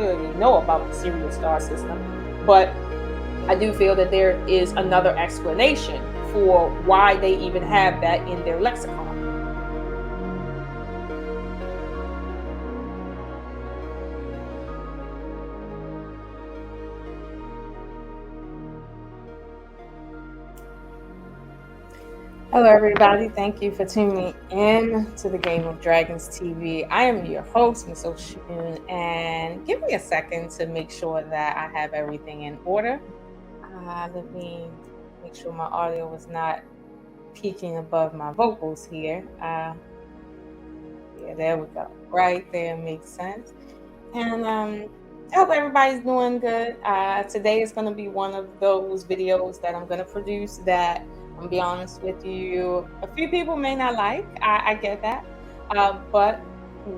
clearly know about the Sirius star system, but I do feel that there is another explanation for why they even have that in their lexicon. Hello, everybody. Thank you for tuning in to the Game of Dragons TV. I am your host, Miss Oshun, and give me a second to make sure that I have everything in order. Let me make sure my audio is not peaking above my vocals here. Yeah, there we go. Right there makes sense. And I hope everybody's doing good. Today is going to be one of those videos that I'm going to produce that, I'm gonna be honest with you, a few people may not like. I get that. But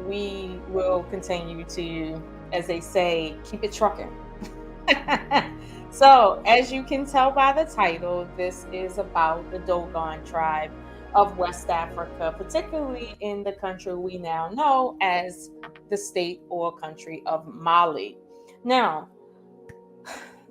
we will continue to, as they say, keep it trucking. So, as you can tell by the title, this is about the Dogon tribe of West Africa, particularly in the country we now know as the state or country of Mali. Now,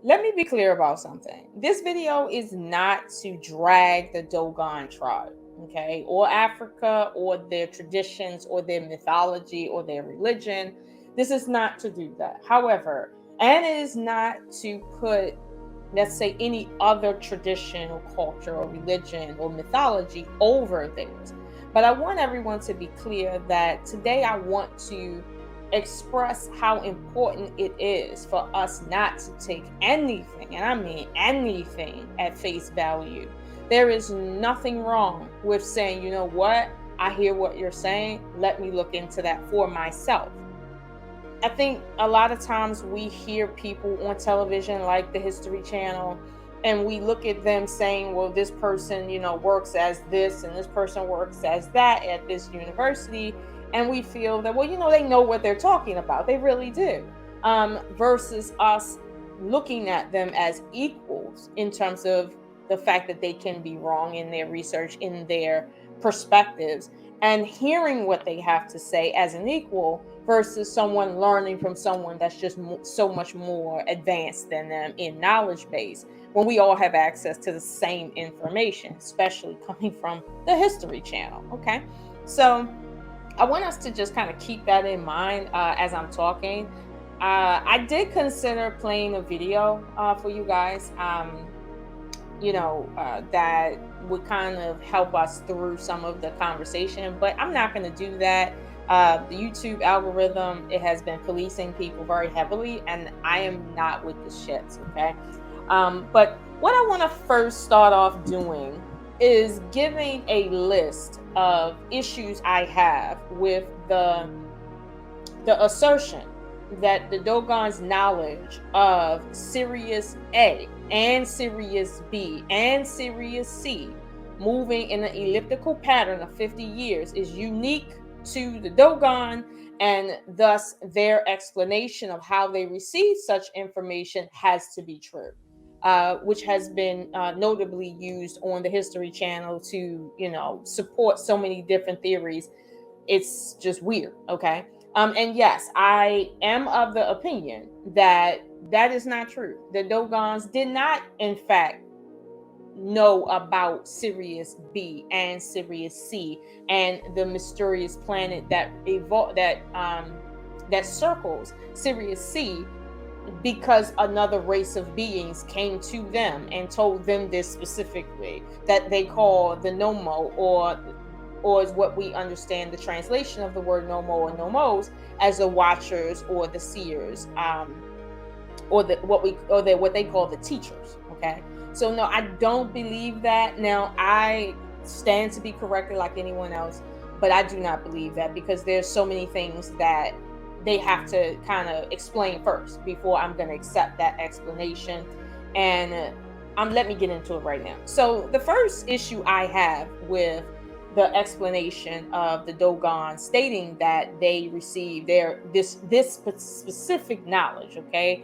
let me be clear about something. This video is not to drag the Dogon tribe, okay, or Africa, or their traditions, or their mythology, or their religion. This is not to do that. However, and it is not to put, let's say, any other tradition or culture or religion or mythology over theirs. But I want everyone to be clear that today I want to express how important it is for us not to take anything, and I mean anything, at face value. There is nothing wrong with saying, you know what, I hear what you're saying, let me look into that for myself. I think a lot of times we hear people on television like the History Channel, and we look at them saying, well, this person, works as this and this person works as that at this university. And we feel that, well, they know what they're talking about. They really do. Versus us looking at them as equals in terms of the fact that they can be wrong in their research, in their perspectives, and hearing what they have to say as an equal versus someone learning from someone that's just so much more advanced than them in knowledge base, when we all have access to the same information, especially coming from the History Channel. Okay, so I want us to just kind of keep that in mind as I'm talking. I did consider playing a video for you guys, that would kind of help us through some of the conversation, but I'm not going to do that. The YouTube algorithm, it has been policing people very heavily, and I am not with the shits, okay? But what I want to first start off doing is giving a list of issues I have with the assertion that the Dogon's knowledge of Sirius A and Sirius B and Sirius C moving in an elliptical pattern of 50 years is unique to the Dogon, and thus their explanation of how they receive such information has to be true, which has been notably used on the History Channel to, support so many different theories. It's just weird, okay? And yes, I am of the opinion that that is not true. The Dogons did not, in fact, know about Sirius B and Sirius C and the mysterious planet that that circles Sirius C, because another race of beings came to them and told them this specifically, that they call the Nomo, or is what we understand the translation of the word Nomo or Nomos as the watchers or the seers, or what they call the teachers. Okay, so no, I don't believe that. Now, I stand to be corrected like anyone else, but I do not believe that, because there's so many things that they have to kind of explain first before I'm going to accept that explanation. And let me get into it right now. So the first issue I have with the explanation of the Dogon stating that they receive this specific knowledge, okay,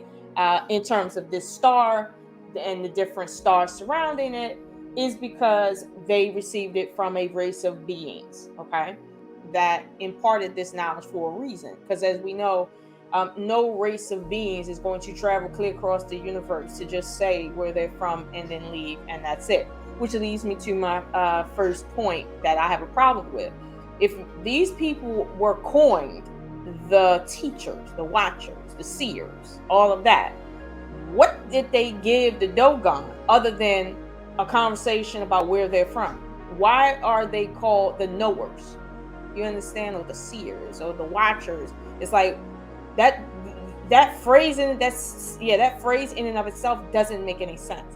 in terms of this star and the different stars surrounding it, is because they received it from a race of beings, okay, that imparted this knowledge for a reason. Because as we know, No race of beings is going to travel clear across the universe to just say where they're from and then leave, and that's it. Which leads me to my first point that I have a problem with. If these people were coined, the teachers, the watchers, the seers, all of that, what did they give the Dogon other than a conversation about where they're from? Why are they called the knowers? You understand? Or the seers or the watchers? It's like that that phrase in that phrase in and of itself doesn't make any sense.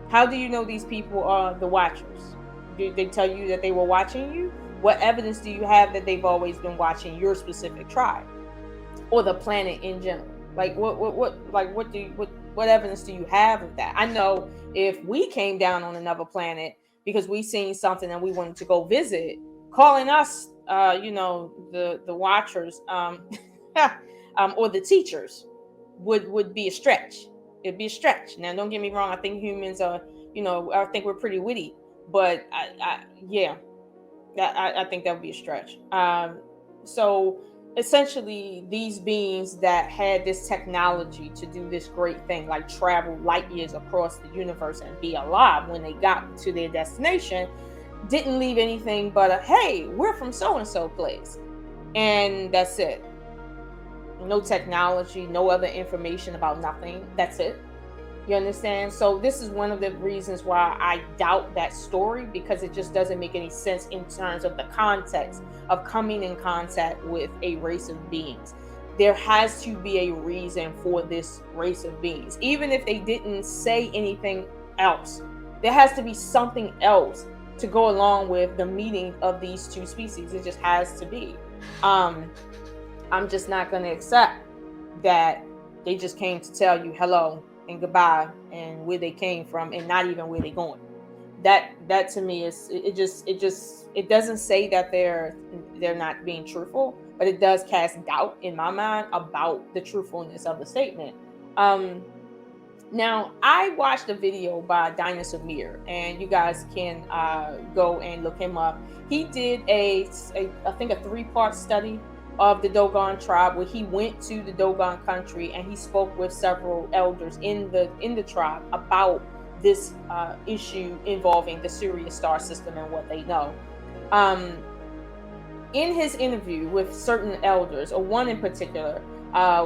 How do you know these people are the watchers? Did they tell you that they were watching you? What evidence do you have that they've always been watching your specific tribe or the planet in general? Like what evidence do you have of that? I know if we came down on another planet because we seen something and we wanted to go visit, calling us the watchers or the teachers would be a stretch. It'd be a stretch. Now, don't get me wrong. I think humans are, I think we're pretty witty, but I think that would be a stretch. So essentially, these beings that had this technology to do this great thing, like travel light years across the universe and be alive when they got to their destination, didn't leave anything but a, hey, we're from so and so place. And that's it. No technology, no other information about nothing. That's it. You understand? So this is one of the reasons why I doubt that story, because it just doesn't make any sense in terms of the context of coming in contact with a race of beings. There has to be a reason for this race of beings. Even if they didn't say anything else, there has to be something else to go along with the meeting of these two species. It just has to be. I'm just not going to accept that they just came to tell you hello and goodbye and where they came from and not even where they're going. That to me is it doesn't say that they're not being truthful, but it does cast doubt in my mind about the truthfulness of the statement. Now, I watched a video by Dinosaur Samir, and you guys can go and look him up. He did I think a 3-part study of the Dogon tribe, where he went to the Dogon country and he spoke with several elders in the tribe about this issue involving the Sirius star system and what they know. In his interview with certain elders, or one in particular,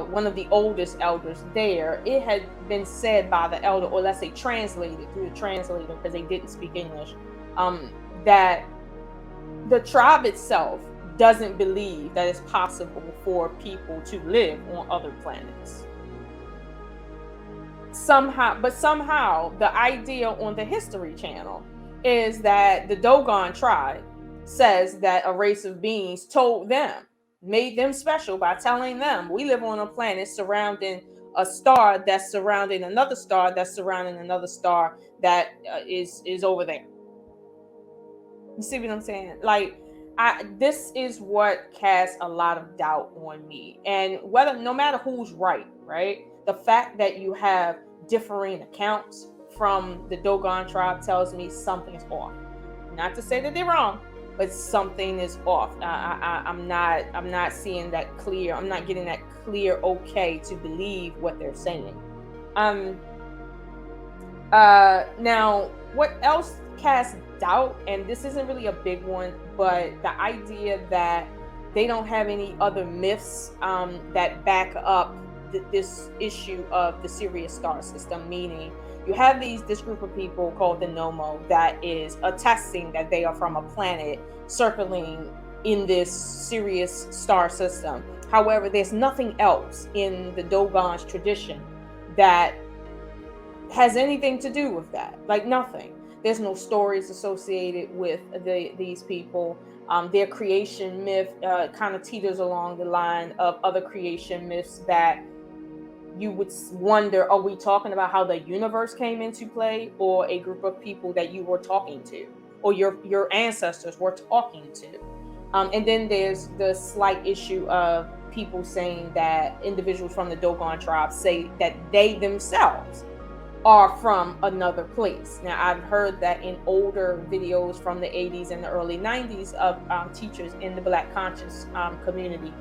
one of the oldest elders there, it had been said by the elder, or let's say translated through the translator because they didn't speak English, that the tribe itself doesn't believe that it's possible for people to live on other planets. Somehow the idea on the History Channel is that the Dogon tribe says that a race of beings told them, made them special by telling them, we live on a planet surrounding a star that's surrounding another star that's surrounding another star that is over there. You see what I'm saying? Like, this is what casts a lot of doubt on me. And no matter who's right, the fact that you have differing accounts from the Dogon tribe tells me something's off. Not to say that they're wrong, but something is off. I'm not seeing that clear. I'm not getting that clear okay to believe what they're saying. Now, what else casts doubt, and this isn't really a big one, but the idea that they don't have any other myths that back up this issue of the Sirius star system, meaning you have this group of people called the Nomo that is attesting that they are from a planet circling in this Sirius star system. However, there's nothing else in the Dogon's tradition that has anything to do with that. Like, nothing. There's no stories associated with these people. Their creation myth kind of teeters along the line of other creation myths that you would wonder, are we talking about how the universe came into play, or a group of people that you were talking to, or your ancestors were talking to? And then there's the slight issue of people saying that individuals from the Dogon tribe say that they themselves are from another place. Now, I've heard that in older videos from the 80s and the early 90s of teachers in the Black conscious community,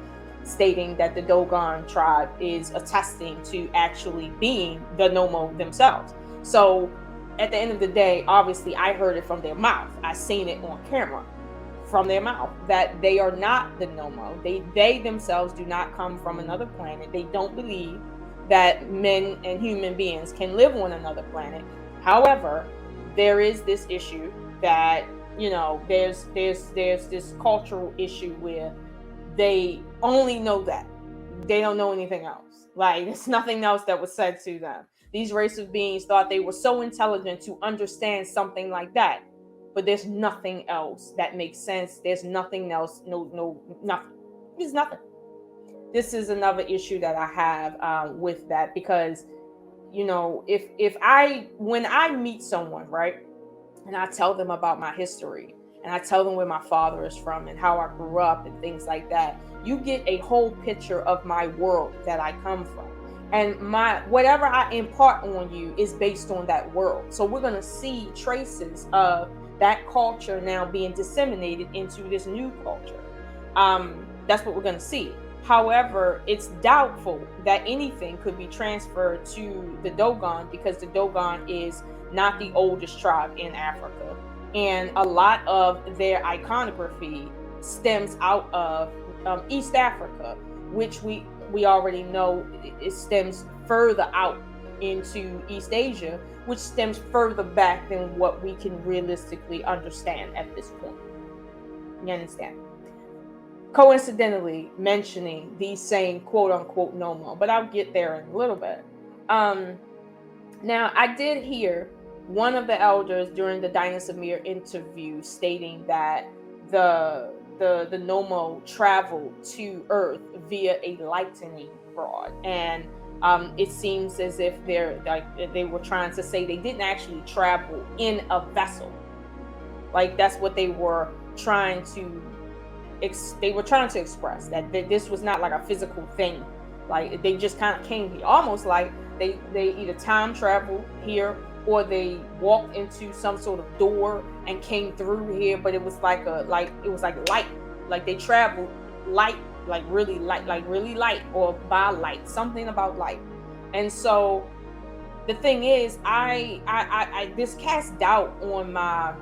stating that the Dogon tribe is attesting to actually being the Nomo themselves. So at the end of the day, obviously I heard it from their mouth. I seen it on camera from their mouth that they are not the Nomo. They themselves do not come from another planet. They don't believe that men and human beings can live on another planet. However, there is this issue that, there's this cultural issue where they only know that. They don't know anything else. Like, there's nothing else that was said to them. These race of beings thought they were so intelligent to understand something like that. But there's nothing else that makes sense. There's nothing else. No, nothing. There's nothing. This is another issue that I have with that, because, if when I meet someone, right, and I tell them about my history, and I tell them where my father is from and how I grew up and things like that, you get a whole picture of my world that I come from. And whatever I impart on you is based on that world. So we're going to see traces of that culture now being disseminated into this new culture. That's what we're going to see. However, it's doubtful that anything could be transferred to the Dogon, because the Dogon is not the oldest tribe in Africa. And a lot of their iconography stems out of East Africa, which we already know it stems further out into East Asia, which stems further back than what we can realistically understand at this point. You understand? Coincidentally mentioning these same quote unquote Nomo, but I'll get there in a little bit. Now, I did hear one of the elders during the Dinah Samir interview stating that the Nomo traveled to Earth via a lightning rod, and it seems as if they were trying to say they didn't actually travel in a vessel. Like, that's what they were trying to express, that this was not like a physical thing. Like, they just kind of came here, almost like they either time traveled here, or they walked into some sort of door and came through here. But it was like light, like they traveled light, like really light, or by light, something about light. And so the thing is, I this casts doubt on my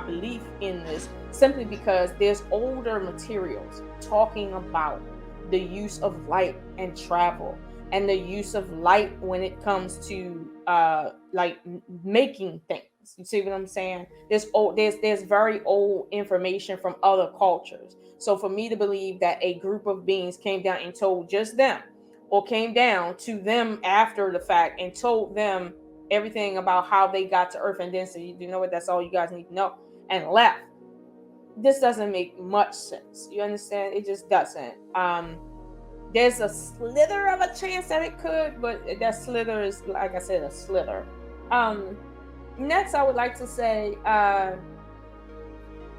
belief in this, simply because there's older materials talking about the use of light and travel, and the use of light when it comes to like making things. You see what I'm saying? There's very old information from other cultures. So for me to believe that a group of beings came down and told just them, or came down to them after the fact and told them everything about how they got to Earth, and then said, you know what, that's all you guys need to know, and left. This doesn't make much sense. You understand? It just doesn't. There's a slither of a chance that it could, but that slither is, like I said, a slither. Next, I would like to say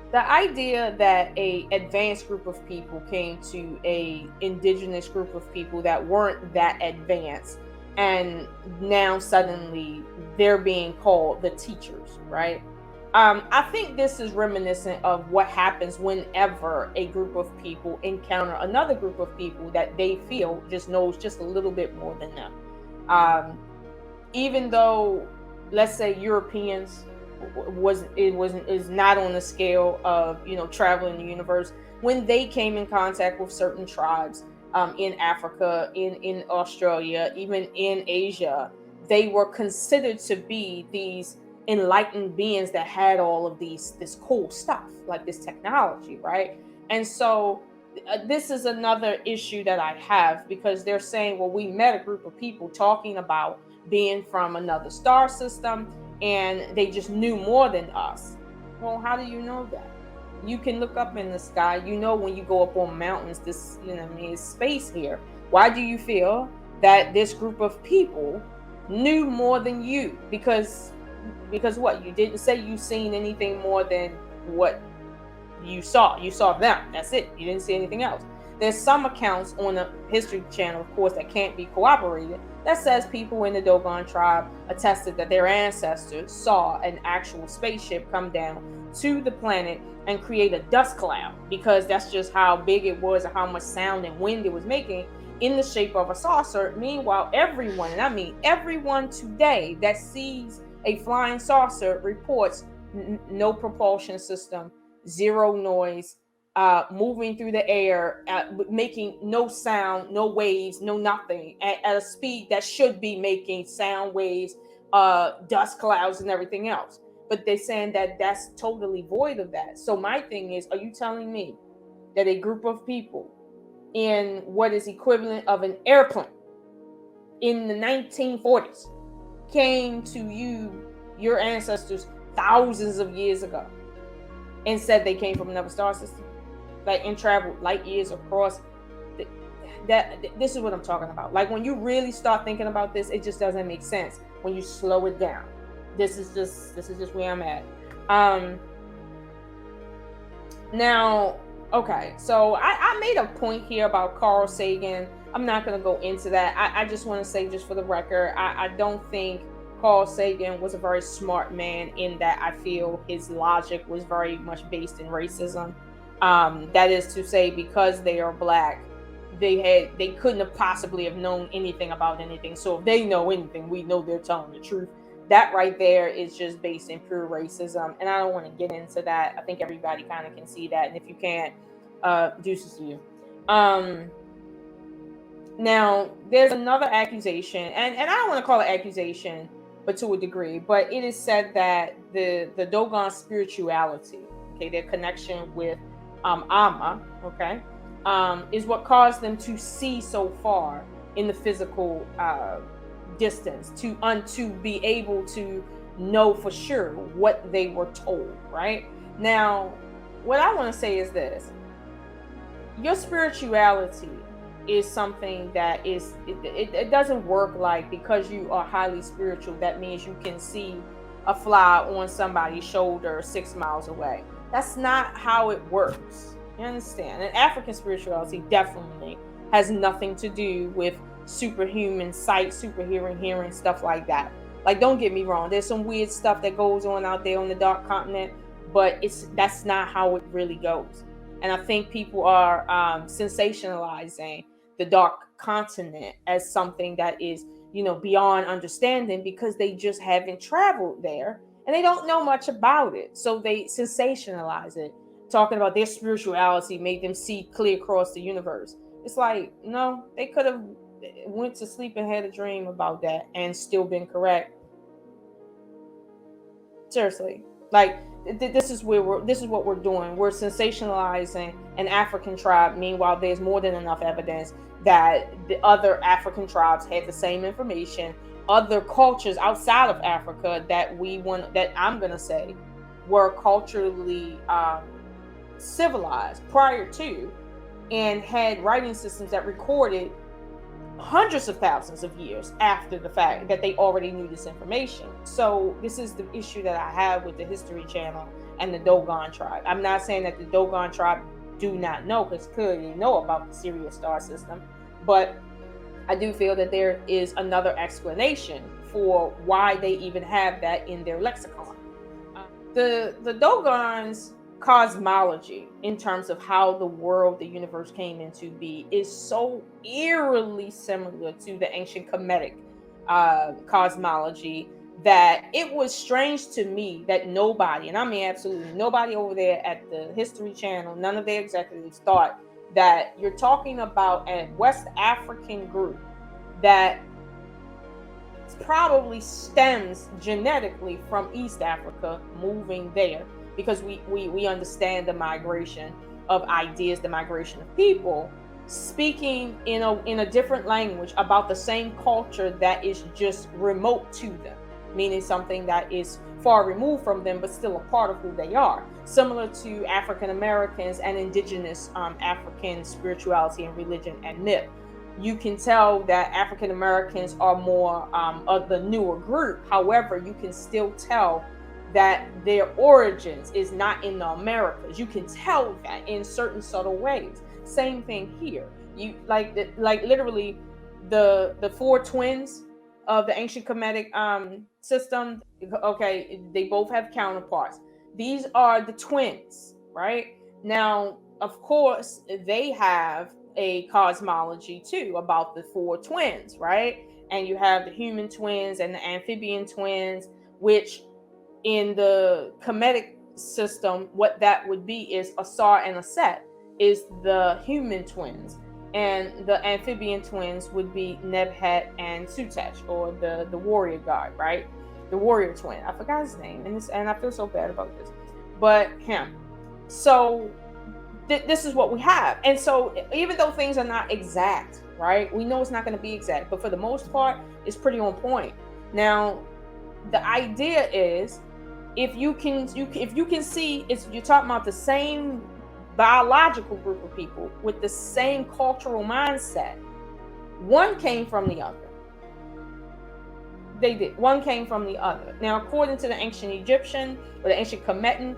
the idea that a advanced group of people came to a indigenous group of people that weren't that advanced, and now suddenly they're being called the teachers, right? I think this is reminiscent of what happens whenever a group of people encounter another group of people that they feel just knows just a little bit more than them. Even though, let's say, Europeans is not on the scale of traveling the universe, when they came in contact with certain tribes in Africa, in Australia, even in Asia, they were considered to be these enlightened beings that had all of this cool stuff, like this technology, right? And so this is another issue that I have, because they're saying, well, we met a group of people talking about being from another star system, and they just knew more than us. Well, how do you know that? You can look up in the sky. When you go up on mountains, this, it's space here. Why do you feel that this group of people knew more than you? Because what? You didn't say you seen anything more than what you saw. You saw them. That's it. You didn't see anything else. There's some accounts on the History Channel, of course, that can't be corroborated, that says people in the Dogon tribe attested that their ancestors saw an actual spaceship come down to the planet and create a dust cloud, because that's just how big it was and how much sound and wind it was making, in the shape of a saucer. Meanwhile, everyone, and I mean everyone today that sees a flying saucer reports no propulsion system, zero noise, moving through the air, making no sound, no waves, no nothing, at a speed that should be making sound waves, dust clouds, and everything else. But they're saying that that's totally void of that. So my thing is, are you telling me that a group of people in what is equivalent of an airplane in the 1940s came to your ancestors thousands of years ago, and said they came from another star system, like, and traveled light years across this is what I'm talking about. Like, when you really start thinking about this, it just doesn't make sense when you slow it down. This is just where I'm at. Now, okay, so I made a point here about Carl Sagan. I'm not going to go into that. I just want to say, just for the record, I don't think Carl Sagan was a very smart man, in that I feel his logic was very much based in racism. That is to say, because they are black, they couldn't have possibly have known anything about anything. So if they know anything, we know they're telling the truth. That right there is just based in pure racism, and I don't want to get into that. I think everybody kind of can see that, and if you can't, deuces to you. Now, there's another accusation, and I don't want to call it accusation, but to a degree. But it is said that the Dogon spirituality, okay, their connection with Amma, okay, is what caused them to see so far in the physical distance, to be able to know for sure what they were told. Right now, what I want to say is this: your spirituality is something that it doesn't work like, because you are highly spiritual, that means you can see a fly on somebody's shoulder 6 miles away. That's not how it works. You understand? And African spirituality definitely has nothing to do with superhuman sight, hearing, stuff like that. Like, don't get me wrong, there's some weird stuff that goes on out there on the dark continent, but that's not how it really goes. And I think people are sensationalizing the dark continent as something that is, beyond understanding, because they just haven't traveled there and they don't know much about it. So they sensationalize it, talking about their spirituality made them see clear across the universe. It's like, no, they could have went to sleep and had a dream about that and still been correct. Seriously. Like, this is what we're doing. We're sensationalizing an African tribe. Meanwhile, there's more than enough evidence that the other African tribes had the same information. Other cultures outside of Africa that I'm gonna say were culturally civilized prior to, and had writing systems that recorded hundreds of thousands of years after the fact, that they already knew this information. So this is the issue that I have with the History Channel and the Dogon tribe. I'm not saying that the Dogon tribe do not know, because clearly they know about the Sirius star system, but I do feel that there is another explanation for why they even have that in their lexicon. The Dogon's cosmology, in terms of how the world, the universe came into be, is so eerily similar to the ancient Kemetic cosmology, that it was strange to me that nobody, and I mean absolutely nobody over there at the History Channel, none of their executives, thought that you're talking about a West African group that probably stems genetically from East Africa, moving there, because we understand the migration of ideas, the migration of people, speaking in a different language about the same culture that is just remote to them, meaning something that is far removed from them but still a part of who they are, similar to African Americans and indigenous African spirituality and religion and myth. You can tell that African Americans are more of the newer group. However, you can still tell that their origins is not in the Americas. You can tell that in certain subtle ways. Same thing here. You like literally the four twins of the ancient Kemetic system. Okay, they both have counterparts. These are the twins, right? Now, of course, they have a cosmology too about the four twins, right? And you have the human twins and the amphibian twins, which in the Kemetic system, what that would be is Asar and Aset is the human twins, and the amphibian twins would be Nebhet and Sutesh, or the warrior god, right? The warrior twin. I forgot his name, and I feel so bad about this, but him. So this is what we have, and so even though things are not exact, right? We know it's not going to be exact, but for the most part, it's pretty on point. Now, the idea is if you can see, it's you're talking about the same biological group of people with the same cultural mindset. One came from the other. They did. One came from the other. Now, according to the ancient Egyptian or the ancient Kemetan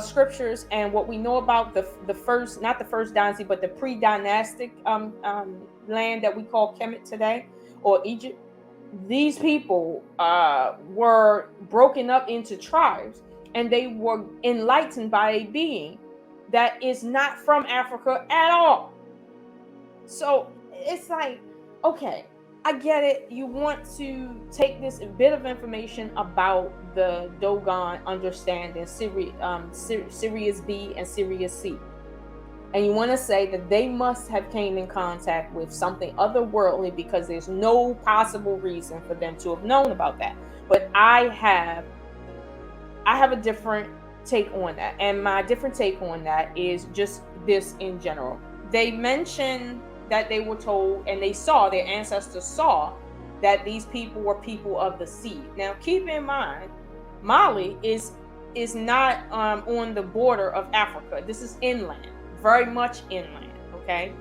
scriptures, and what we know about the first, not the first dynasty, but the pre-dynastic land that we call Kemet today, or Egypt, these people were broken up into tribes, and they were enlightened by a being that is not from Africa at all. So it's like, okay, I get it. You want to take this bit of information about the Dogon understanding Sirius B and Sirius C, and you want to say that they must have came in contact with something otherworldly, because there's no possible reason for them to have known about that. But I have a different take on that, and my different take on that is just this in general. They mention that they were told, and their ancestors saw, that these people were people of the sea. Now, keep in mind, Mali is not on the border of Africa. This is inland, very much inland, okay?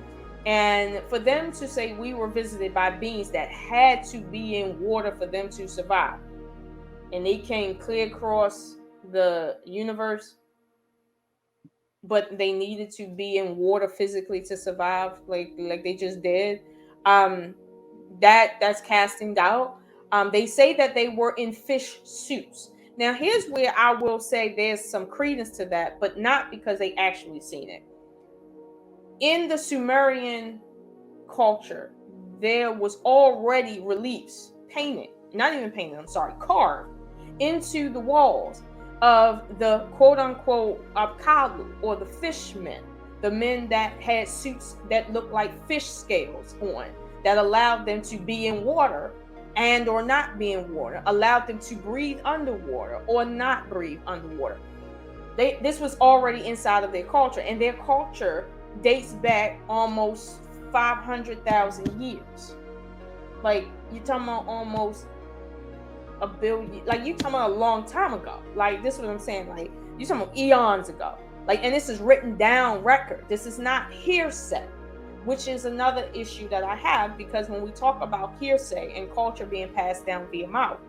And for them to say we were visited by beings that had to be in water for them to survive, and they came clear across the universe, but they needed to be in water physically to survive, like they just did, that's casting doubt. They say that they were in fish suits. Now, here's where I will say there's some credence to that, but not because they actually seen it. In the Sumerian culture, there was already reliefs painted, not even painted, I'm sorry, carved into the walls of the quote-unquote Apkalu, or the fishmen, the men that had suits that looked like fish scales on, that allowed them to be in water and or not be in water, allowed them to breathe underwater or not breathe underwater. This was already inside of their culture, and their culture dates back almost 500,000 years. Like, you're talking about almost a billion, like you talking about a long time ago. Like, this is what I'm saying, like you talking about eons ago. Like, and this is written down record. This is not hearsay, which is another issue that I have, because when we talk about hearsay and culture being passed down via mouth,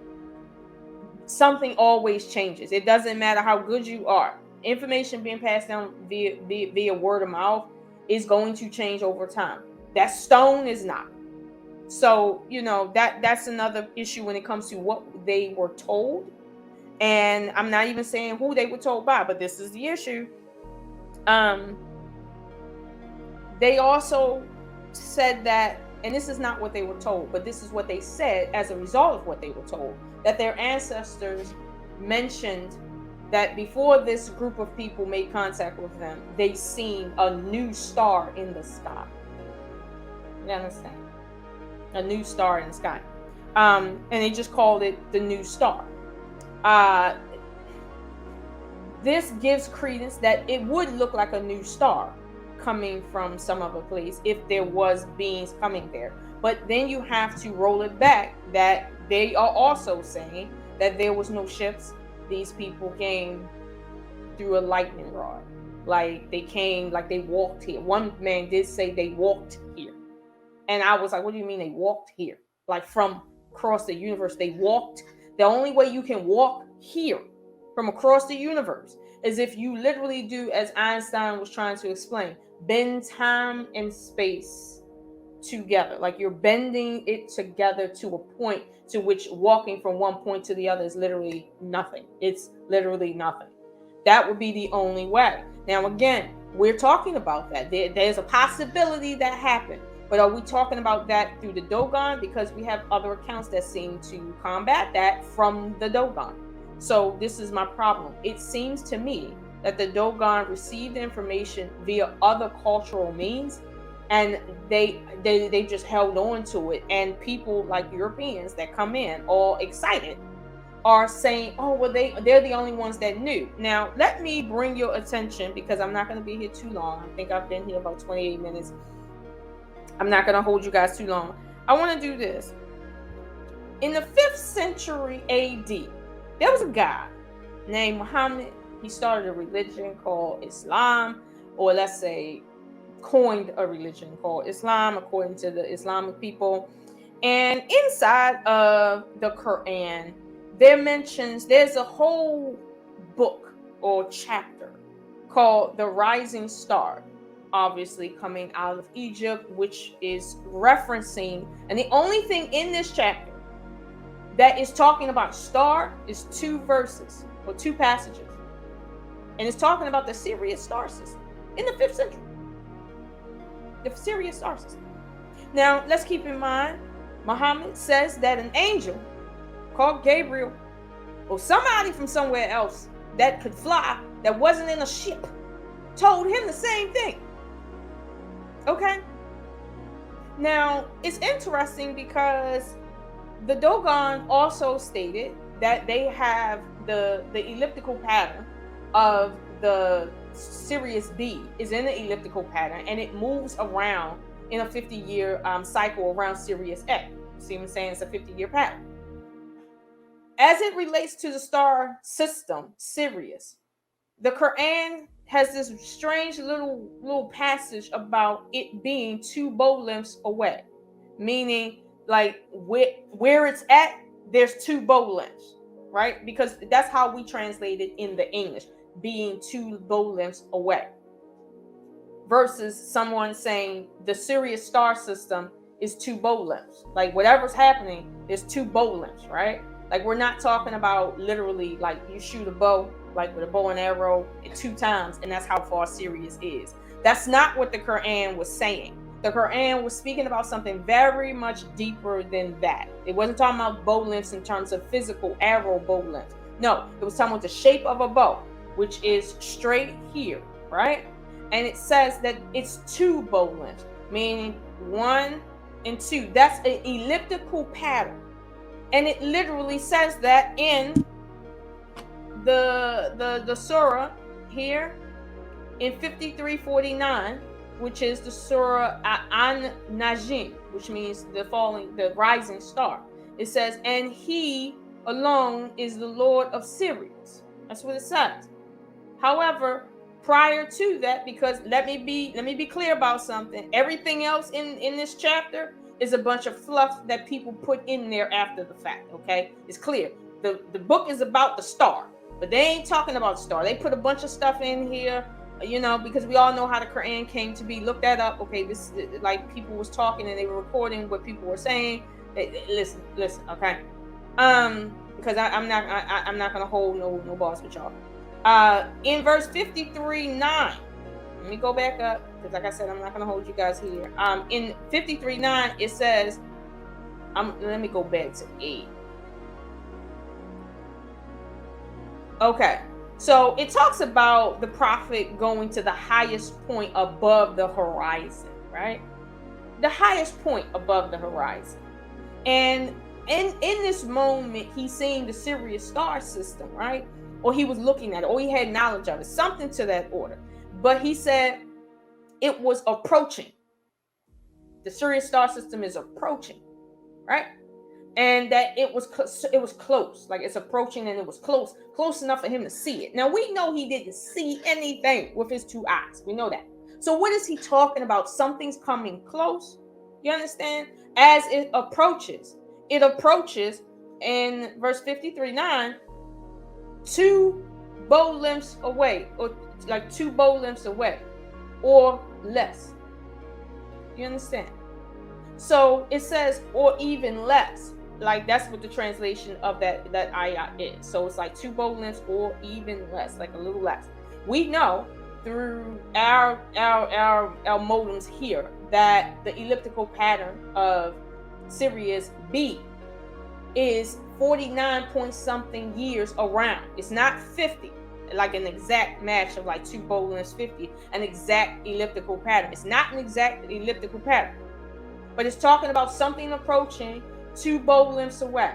something always changes. It doesn't matter how good you are. Information being passed down via word of mouth is going to change over time. That stone is not. So, that's another issue when it comes to what they were told. And I'm not even saying who they were told by, but this is the issue. They also said that, and this is not what they were told, but this is what they said as a result of what they were told, that their ancestors mentioned that before this group of people made contact with them, they seen a new star in the sky. You understand? A new star in the sky. And they just called it the new star. This gives credence that it would look like a new star coming from some other place if there was beings coming there. But then you have to roll it back that they are also saying that there was no ships. These people came through a lightning rod. Like, they came, like they walked here. One man did say they walked here. And I was like, what do you mean they walked here? Like, from across the universe, they walked. The only way you can walk here from across the universe is if you literally do, as Einstein was trying to explain, bend time and space together. Like, you're bending it together to a point to which walking from one point to the other is literally nothing. It's literally nothing. That would be the only way. Now, again, we're talking about that. There's a possibility that happened. But are we talking about that through the Dogon? Because we have other accounts that seem to combat that from the Dogon. So this is my problem. It seems to me that the Dogon received information via other cultural means, and they just held on to it. And people like Europeans that come in all excited are saying, oh, well, they're the only ones that knew. Now, let me bring your attention, because I'm not going to be here too long. I think I've been here about 28 minutes. I'm not going to hold you guys too long. I want to do this. In the 5th century AD, there was a guy named Muhammad. He started a religion called Islam, or let's say coined a religion called Islam, according to the Islamic people. And inside of the Quran, there's a whole book or chapter called The Rising Star, obviously coming out of Egypt, which is referencing, and the only thing in this chapter that is talking about star is 2 verses or 2 passages. And it's talking about the Sirius star system in the 5th century. The Sirius star system. Now, let's keep in mind, Muhammad says that an angel called Gabriel, or somebody from somewhere else that could fly, that wasn't in a ship, told him the same thing. Okay? Now, it's interesting because the Dogon also stated that they have the elliptical pattern of the Sirius B is in an elliptical pattern, and it moves around in a 50-year cycle around Sirius A. See what I'm saying? It's a 50-year pattern. As it relates to the star system, Sirius, the Quran has this strange little passage about it being 2 bow lengths away, meaning like where it's at, there's 2 bow lengths, right? Because that's how we translate it in the English, being 2 bow lengths away, versus someone saying the Sirius star system is 2 bow lengths. Like whatever's happening, there's 2 bow lengths, right? Like we're not talking about literally like you shoot a bow, like with a bow and arrow 2 times, and that's how far Sirius is. That's not what the Quran was saying. The Quran was speaking about something very much deeper than that. It wasn't talking about bow lengths in terms of physical arrow bow lengths. No, it was talking about the shape of a bow, which is straight here, right? And it says that it's 2 bow lengths, meaning 1 and 2. That's an elliptical pattern. And it literally says that in the surah here in 5349, which is the surah An-Najm, which means the rising star. It says, and he alone is the Lord of Sirius. That's what it says. However, prior to that, because let me be clear about something. Everything else in this chapter is a bunch of fluff that people put in there after the fact. Okay, it's clear. The book is about the star, but they ain't talking about the star. They put a bunch of stuff in here, because we all know how the Quran came to be. Look that up. Okay, this like people was talking and they were recording what people were saying. Listen. Okay, because I'm not gonna hold no balls with y'all. In verse 53:9, let me go back up, because like I said, I'm not going to hold you guys here. In 53:9, it says, let me go back to 8. Okay, so it talks about the prophet going to the highest point above the horizon, right? The highest point above the horizon. And in this moment, he's seeing the Sirius star system, right? Or he was looking at it, or he had knowledge of it, something to that order. But he said it was approaching. The Sirius star system is approaching, right? And that it was close, like it's approaching, and it was close enough for him to see it. Now we know he didn't see anything with his 2 eyes. We know that. So what is he talking about? Something's coming close. You understand? As it approaches in verse 53:9. 2 bow lengths away, or like 2 bow lengths away, or less. You understand? So it says, or even less. Like that's what the translation of that ayah is. So it's like 2 bow lengths or even less, like a little less. We know through our modems here that the elliptical pattern of Sirius B is 49 point something years around. It's not 50, like an exact match of like 2 bow lengths 50, an exact elliptical pattern. It's not an exact elliptical pattern, but it's talking about something approaching 2 bow lengths away.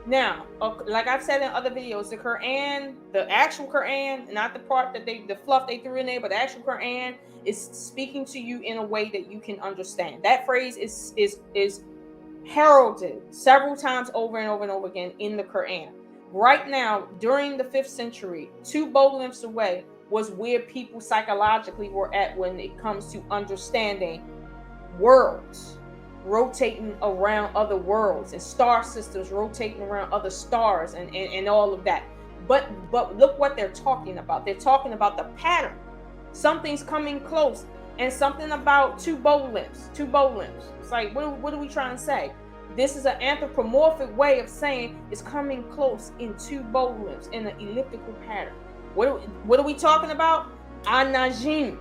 Now, like I've said in other videos, the Quran, the actual Quran, not the part that the fluff they threw in there, but the actual Quran is speaking to you in a way that you can understand. That phrase is heralded several times over and over and over again in the Quran. Right now, during the 5th century, 2 bow lengths away was where people psychologically were at when it comes to understanding worlds rotating around other worlds and star systems rotating around other stars and all of that. But look what they're talking about. They're talking about the pattern. Something's coming close, and something about 2 bow lengths. 2 bow lengths. It's like, what are we trying to say? This is an anthropomorphic way of saying it's coming close in 2 bow lengths in an elliptical pattern. What are we talking about? An-Najm,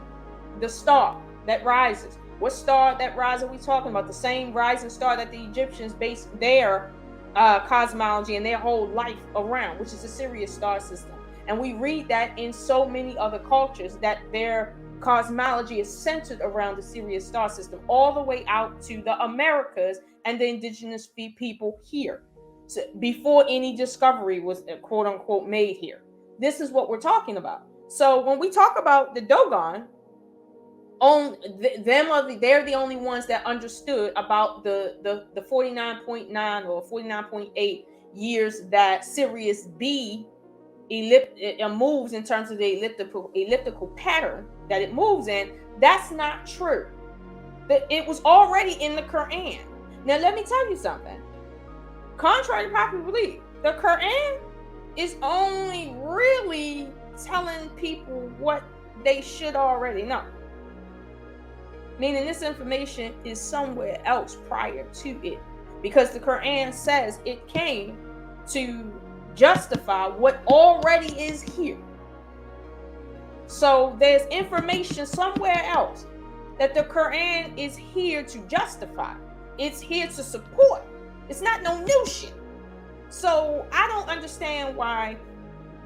the star that rises. What star that rise are we talking about? The same rising star that the Egyptians based their cosmology and their whole life around, which is the Sirius star system. And we read that in so many other cultures that their cosmology is centered around the Sirius star system, all the way out to the Americas and the indigenous people here. So before any discovery was quote unquote made here. This is what we're talking about. So when we talk about the Dogon, they're the only ones that understood about the 49.9 or 49.8 years that Sirius B moves in terms of the elliptical pattern that it moves in. That's not true. It was already in the Quran. Now let me tell you something. Contrary to popular belief, the Quran is only really telling people what they should already know. Meaning this information is somewhere else prior to it, because the Quran says it came to justify what already is here. So there's information somewhere else that the Quran is here to justify. It's here to support. It's not no new shit. So I don't understand why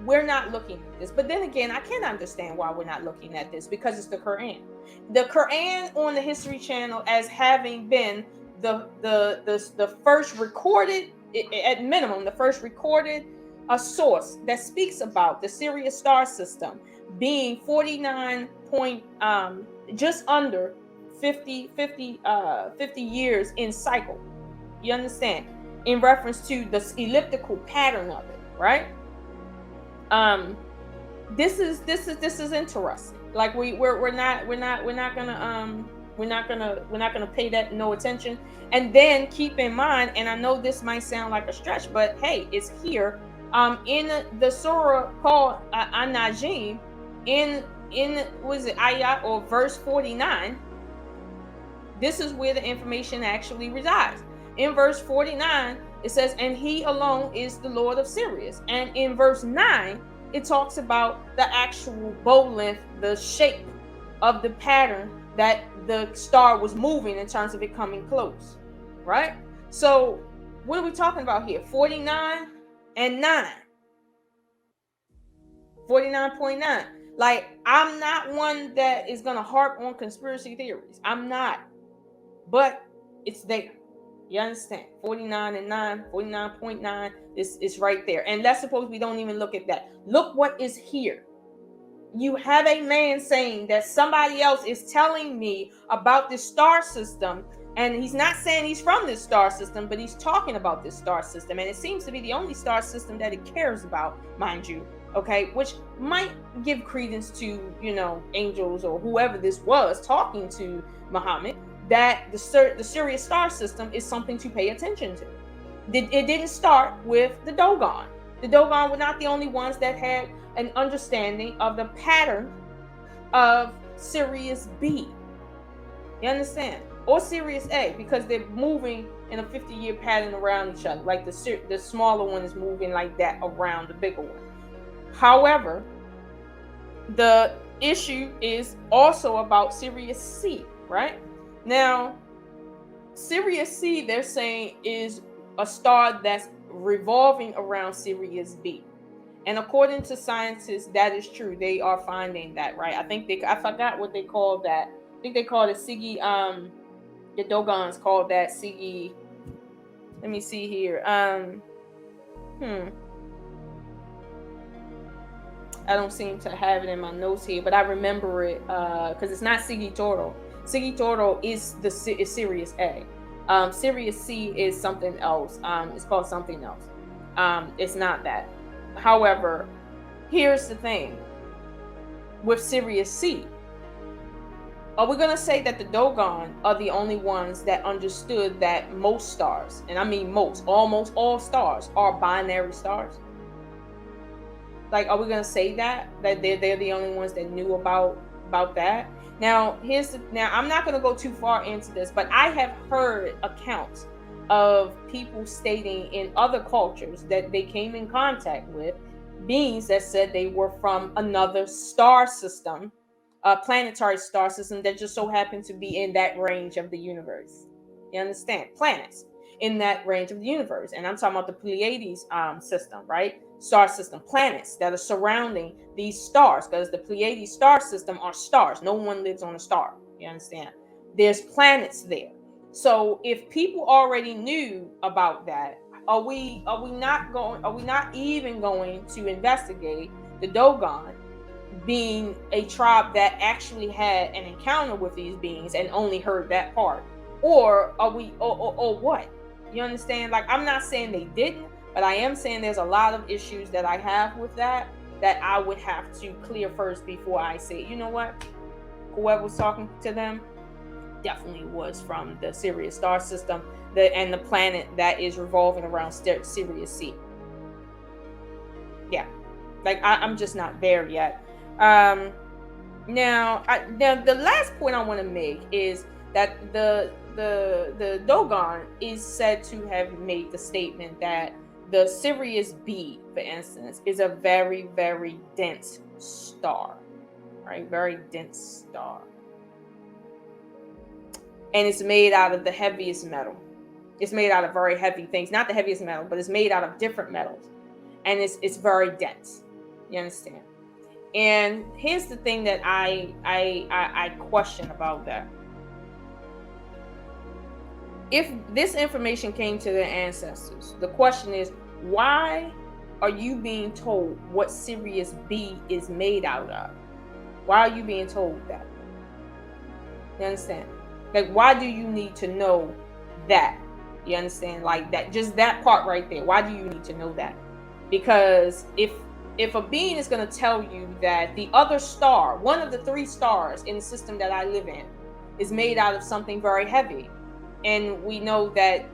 we're not looking at this. But then again, I can understand why we're not looking at this, because it's the Quran. The Quran on the History Channel as having been the first recorded, at minimum, the first recorded a source that speaks about the Sirius star system being 49 point just under 50 years in cycle. You understand? In reference to the elliptical pattern of it, right? This is interesting. Like we're not gonna pay that no attention. And then keep in mind, and I know this might sound like a stretch, but hey, it's here. In the surah called An-Najm, in was it ayat or verse 49, this is where the information actually resides. In verse 49, it says, and he alone is the Lord of Sirius. And in verse 9, it talks about the actual bow length, the shape of the pattern that the star was moving in terms of it coming close, right? So what are we talking about here? 49 and 9. 49.9. Like, I'm not one that is going to harp on conspiracy theories. I'm not. But it's there. You understand? 49 and 9, 49.9 is right there. And let's suppose we don't even look at that. Look what is here. You have a man saying that somebody else is telling me about this star system. And he's not saying he's from this star system, but he's talking about this star system. And it seems to be the only star system that it cares about, mind you. Okay, which might give credence to, angels or whoever this was talking to Muhammad, that the Sirius star system is something to pay attention to. It didn't start with the Dogon. The Dogon were not the only ones that had an understanding of the pattern of Sirius B. You understand? Or Sirius A, because they're moving in a 50-year pattern around each other. Like the smaller one is moving like that around the bigger one. However, the issue is also about Sirius C, right? Now, Sirius C, they're saying, is a star that's revolving around Sirius B. And according to scientists, that is true. They are finding that, right? I forgot what they called that. I think they called it Sigi, the Dogons called that Sigi. Let me see here. I don't seem to have it in my notes here, but I remember it because it's not Sigi Toro. Sigi Toro is Sirius A. Sirius C is something else. It's called something else. It's not that. However, here's the thing with Sirius C. Are we going to say that the Dogon are the only ones that understood that most stars, and I mean most, almost all stars, are binary stars? Like, are we going to say that they're the only ones that knew about that? Now, I'm not going to go too far into this, but I have heard accounts of people stating in other cultures that they came in contact with beings that said they were from another star system, a planetary star system that just so happened to be in that range of the universe. You understand? Planets in that range of the universe. And I'm talking about the Pleiades system, right? Star system, planets that are surrounding these stars, because the Pleiades star system are stars. No one lives on a star. You understand? There's planets there. So if people already knew about that, are we not even going to investigate the Dogon being a tribe that actually had an encounter with these beings and only heard that part? Or are we or what? You understand? Like, I'm not saying they didn't, but I am saying there's a lot of issues that I have with that I would have to clear first before I say, you know what? Whoever was talking to them definitely was from the Sirius star system, and the planet that is revolving around Sirius C. Yeah, like I'm just not there yet. Now the last point I want to make is that the Dogon is said to have made the statement that the Sirius B, for instance, is a very, very dense star, right? Very dense star. And it's made out of the heaviest metal. It's made out of very heavy things. Not the heaviest metal, but it's made out of different metals. And it's very dense. You understand? And here's the thing that I question about that. If this information came to their ancestors, the question is, why are you being told what Sirius B is made out of? Why are you being told that? You understand? Like, why do you need to know that? You understand? Like, that, just that part right there. Why do you need to know that? Because if a being is going to tell you that the other star, one of the 3 stars in the system that I live in, is made out of something very heavy, and we know that,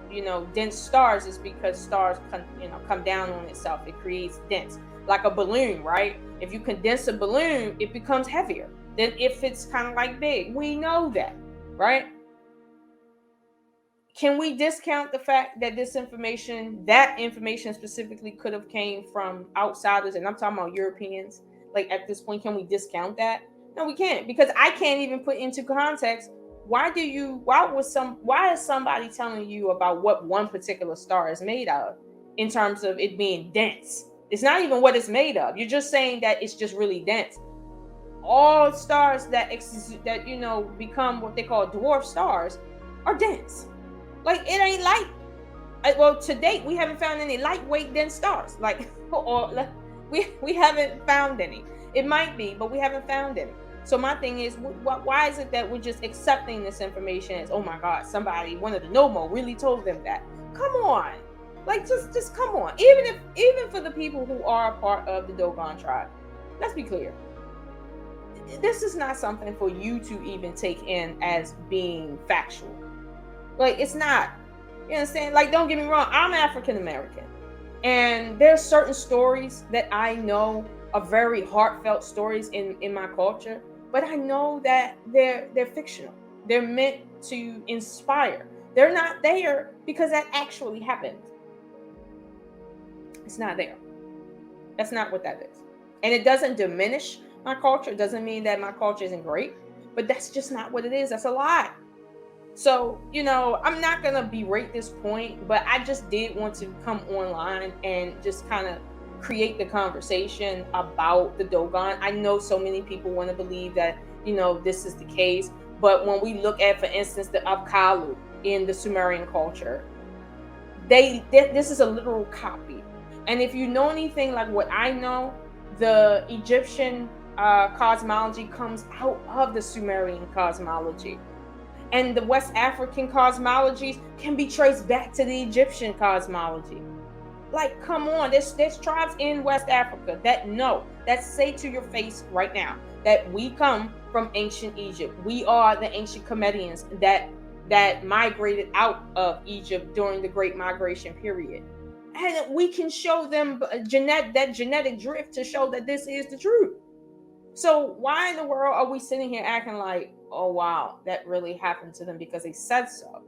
dense stars is because stars come down on itself. It creates dense, like a balloon, right? If you condense a balloon, it becomes heavier than if it's kind of like big. We know that, right? Can we discount the fact that that information specifically could have came from outsiders? And I'm talking about Europeans. Like, at this point, can we discount that? No, we can't, because I can't even put into context why is somebody telling you about what one particular star is made of in terms of it being dense? It's not even what it's made of. You're just saying that it's just really dense. All stars that become what they call dwarf stars are dense. Like, it ain't light. Well, to date, we haven't found any lightweight dense stars. Like, or we haven't found any. It might be, but we haven't found any. So my thing is, why is it that we're just accepting this information as, oh my God, one of the Nomo really told them that? Come on, like, just come on. Even for the people who are a part of the Dogon tribe, let's be clear. This is not something for you to even take in as being factual. Like, it's not. You understand? Like, don't get me wrong, I'm African American, and there's certain stories that I know are very heartfelt stories in my culture, but I know that they're fictional. They're meant to inspire. They're not there because that actually happened. It's not there. That's not what that is. And it doesn't diminish my culture. It doesn't mean that my culture isn't great, but that's just not what it is. That's a lie. So, I'm not going to berate this point, but I just did want to come online and just kind of create the conversation about the Dogon. I know so many people want to believe that, this is the case. But when we look at, for instance, the Apkallu in the Sumerian culture, this is a literal copy. And if you know anything like what I know, the Egyptian cosmology comes out of the Sumerian cosmology. And the West African cosmologies can be traced back to the Egyptian cosmology. Like, come on, there's tribes in West Africa that say to your face right now that we come from ancient Egypt. We are the ancient Comedians that migrated out of Egypt during the Great Migration period. And we can show them that genetic drift to show that this is the truth. So why in the world are we sitting here acting like, oh wow, that really happened to them because they said so?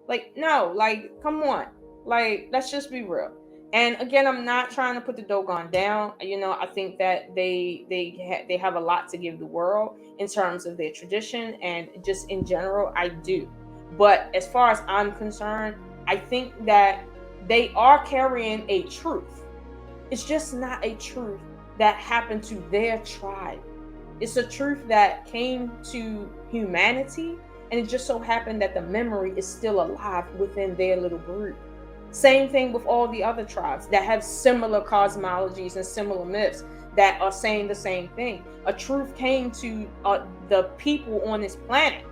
Like, no, like, come on. Like, let's just be real. And again, I'm not trying to put the Dogon down. I think that they have a lot to give the world in terms of their tradition and just in general, I do. But as far as I'm concerned, I think that they are carrying a truth. It's just not a truth that happened to their tribe. It's a truth that came to humanity, and it just so happened that the memory is still alive within their little group. Same thing with all the other tribes that have similar cosmologies and similar myths that are saying the same thing. A truth came to the people on this planet,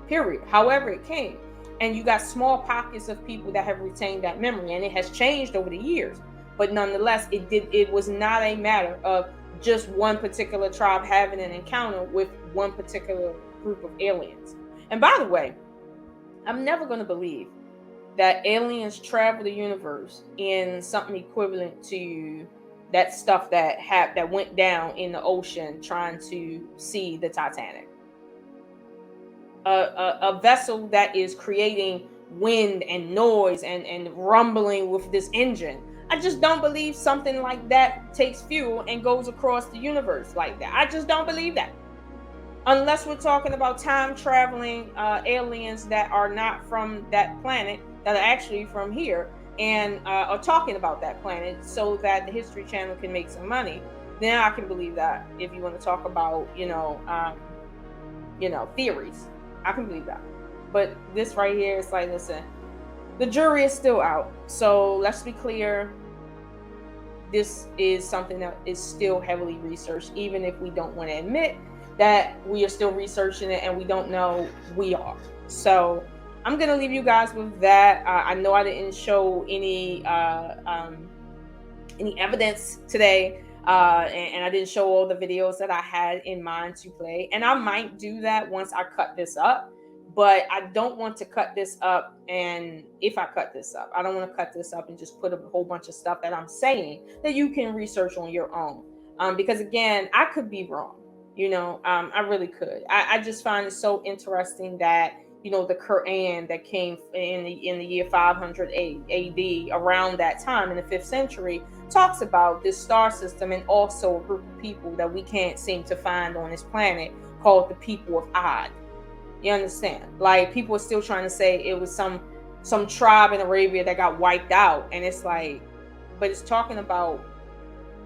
period, however it came. And you got small pockets of people that have retained that memory, and it has changed over the years. But nonetheless, it was not a matter of just one particular tribe having an encounter with one particular group of aliens. And by the way, I'm never going to believe that aliens travel the universe in something equivalent to that stuff that went down in the ocean trying to see the Titanic. A vessel that is creating wind and noise and rumbling with this engine. I just don't believe something like that takes fuel and goes across the universe like that. I just don't believe that. Unless we're talking about time traveling aliens that are not from that planet, that are actually from here and are talking about that planet so that the History Channel can make some money, then I can believe that. If you want to talk about, theories, I can believe that. But this right here is like, listen, the jury is still out. So let's be clear. This is something that is still heavily researched, even if we don't want to admit that we are still researching it and we don't know, we are. So I'm going to leave you guys with that. I know I didn't show any evidence today. And I didn't show all the videos that I had in mind to play. And I might do that once I cut this up. But I don't want to cut this up. And if I cut this up, I don't want to cut this up and just put a whole bunch of stuff that I'm saying that you can research on your own. Because again, I could be wrong. I really could. I just find it so interesting that, the Quran that came in the year 500 AD, around that time in the 5th century, talks about this star system and also a group of people that we can't seem to find on this planet called the people of Ad. You understand? Like, people are still trying to say it was some tribe in Arabia that got wiped out. And it's like, but it's talking about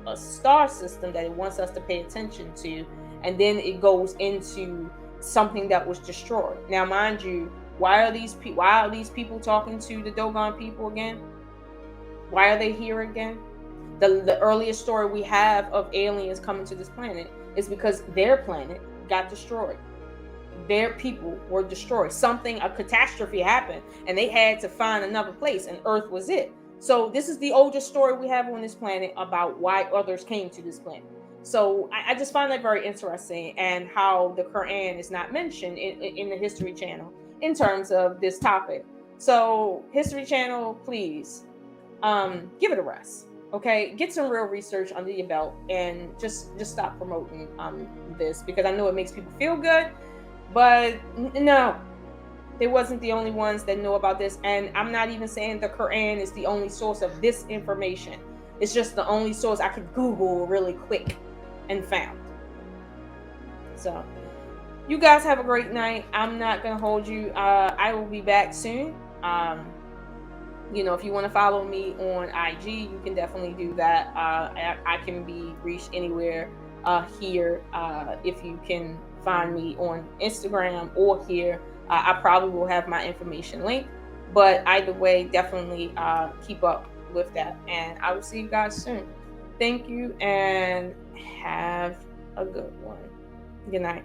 a star system that it wants us to pay attention to. And then it goes into something that was destroyed. Now, mind you, why are these people talking to the Dogon people again? Why are they here again? The earliest story we have of aliens coming to this planet is because their planet got destroyed. Their people were destroyed. A catastrophe happened, and they had to find another place, and Earth was it. So this is the oldest story we have on this planet about why others came to this planet. So I just find that very interesting, and how the Quran is not mentioned in the History Channel in terms of this topic. So History Channel, please give it a rest. Okay, get some real research under your belt, and just stop promoting this, because I know it makes people feel good. But no, They wasn't the only ones that know about this. And I'm not even saying the Quran is the only source of this information. It's just the only source I could Google really quick and found. So you guys have a great night. I'm not gonna hold you. I will be back soon. If you want to follow me on IG, you can definitely do that. I can be reached anywhere here. If you can find me on Instagram or here, I probably will have my information linked. But either way, definitely keep up with that. And I will see you guys soon. Thank you and have a good one. Good night.